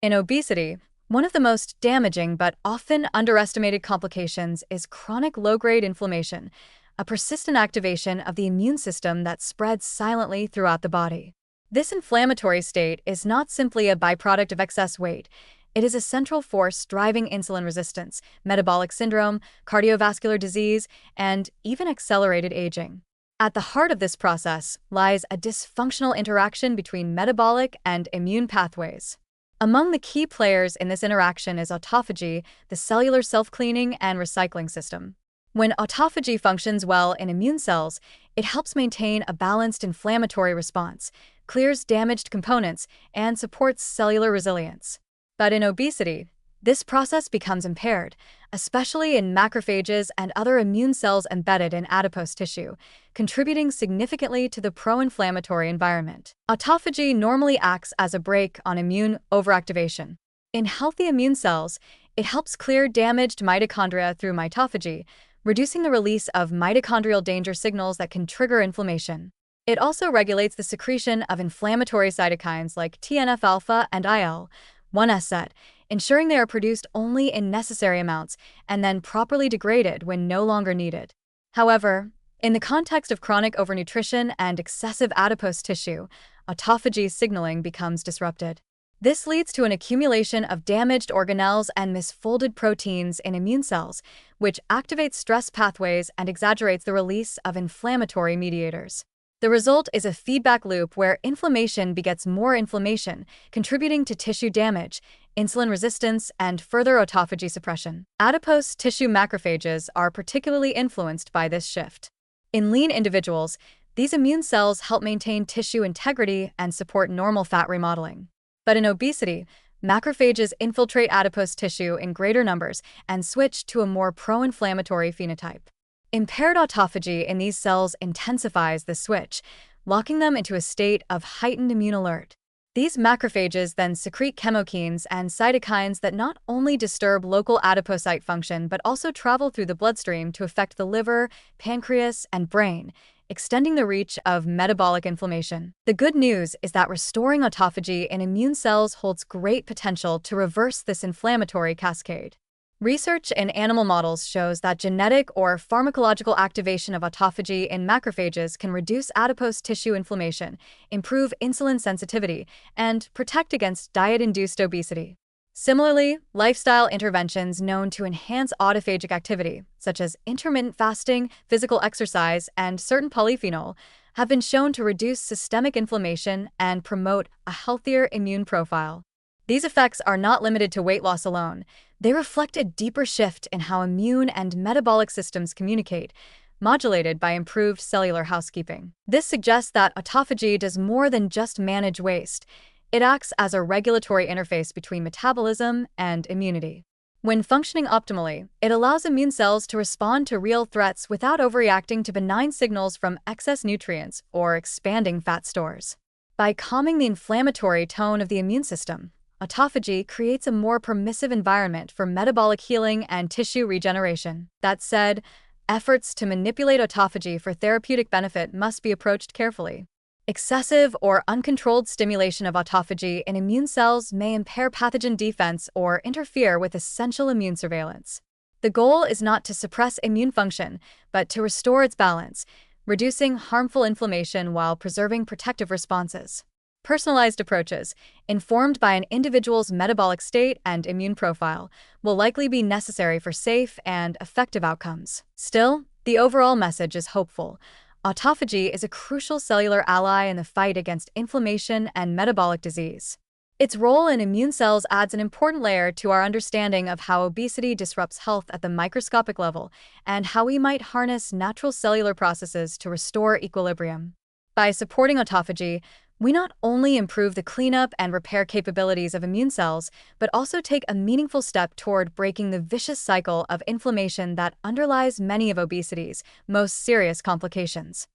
In obesity, one of the most damaging but often underestimated complications is chronic low-grade inflammation, a persistent activation of the immune system that spreads silently throughout the body. This inflammatory state is not simply a byproduct of excess weight. It is a central force driving insulin resistance, metabolic syndrome, cardiovascular disease, and even accelerated aging. At the heart of this process lies a dysfunctional interaction between metabolic and immune pathways. Among the key players in this interaction is autophagy, the cellular self-cleaning and recycling system. When autophagy functions well in immune cells, it helps maintain a balanced inflammatory response, clears damaged components, and supports cellular resilience. But in obesity, this process becomes impaired, especially in macrophages and other immune cells embedded in adipose tissue, contributing significantly to the pro-inflammatory environment. Autophagy normally acts as a brake on immune overactivation. In healthy immune cells, it helps clear damaged mitochondria through mitophagy, reducing the release of mitochondrial danger signals that can trigger inflammation. It also regulates the secretion of inflammatory cytokines like TNF-alpha and IL-1S, ensuring they are produced only in necessary amounts and then properly degraded when no longer needed. However, in the context of chronic overnutrition and excessive adipose tissue, autophagy signaling becomes disrupted. This leads to an accumulation of damaged organelles and misfolded proteins in immune cells, which activates stress pathways and exaggerates the release of inflammatory mediators. The result is a feedback loop where inflammation begets more inflammation, contributing to tissue damage, insulin resistance, and further autophagy suppression. Adipose tissue macrophages are particularly influenced by this shift. In lean individuals, these immune cells help maintain tissue integrity and support normal fat remodeling. But in obesity, macrophages infiltrate adipose tissue in greater numbers and switch to a more pro-inflammatory phenotype. Impaired autophagy in these cells intensifies the switch, locking them into a state of heightened immune alert. These macrophages then secrete chemokines and cytokines that not only disturb local adipocyte function but also travel through the bloodstream to affect the liver, pancreas, and brain, extending the reach of metabolic inflammation. The good news is that restoring autophagy in immune cells holds great potential to reverse this inflammatory cascade. Research in animal models shows that genetic or pharmacological activation of autophagy in macrophages can reduce adipose tissue inflammation, improve insulin sensitivity, and protect against diet-induced obesity. Similarly, lifestyle interventions known to enhance autophagic activity, such as intermittent fasting, physical exercise, and certain polyphenol, have been shown to reduce systemic inflammation and promote a healthier immune profile. These effects are not limited to weight loss alone. They reflect a deeper shift in how immune and metabolic systems communicate, modulated by improved cellular housekeeping. This suggests that autophagy does more than just manage waste. It acts as a regulatory interface between metabolism and immunity. When functioning optimally, it allows immune cells to respond to real threats without overreacting to benign signals from excess nutrients or expanding fat stores. By calming the inflammatory tone of the immune system, autophagy creates a more permissive environment for metabolic healing and tissue regeneration. That said, efforts to manipulate autophagy for therapeutic benefit must be approached carefully. Excessive or uncontrolled stimulation of autophagy in immune cells may impair pathogen defense or interfere with essential immune surveillance. The goal is not to suppress immune function, but to restore its balance, reducing harmful inflammation while preserving protective responses. Personalized approaches, informed by an individual's metabolic state and immune profile, will likely be necessary for safe and effective outcomes. Still, the overall message is hopeful. Autophagy is a crucial cellular ally in the fight against inflammation and metabolic disease. Its role in immune cells adds an important layer to our understanding of how obesity disrupts health at the microscopic level and how we might harness natural cellular processes to restore equilibrium. By supporting autophagy, we not only improve the cleanup and repair capabilities of immune cells, but also take a meaningful step toward breaking the vicious cycle of inflammation that underlies many of obesity's most serious complications.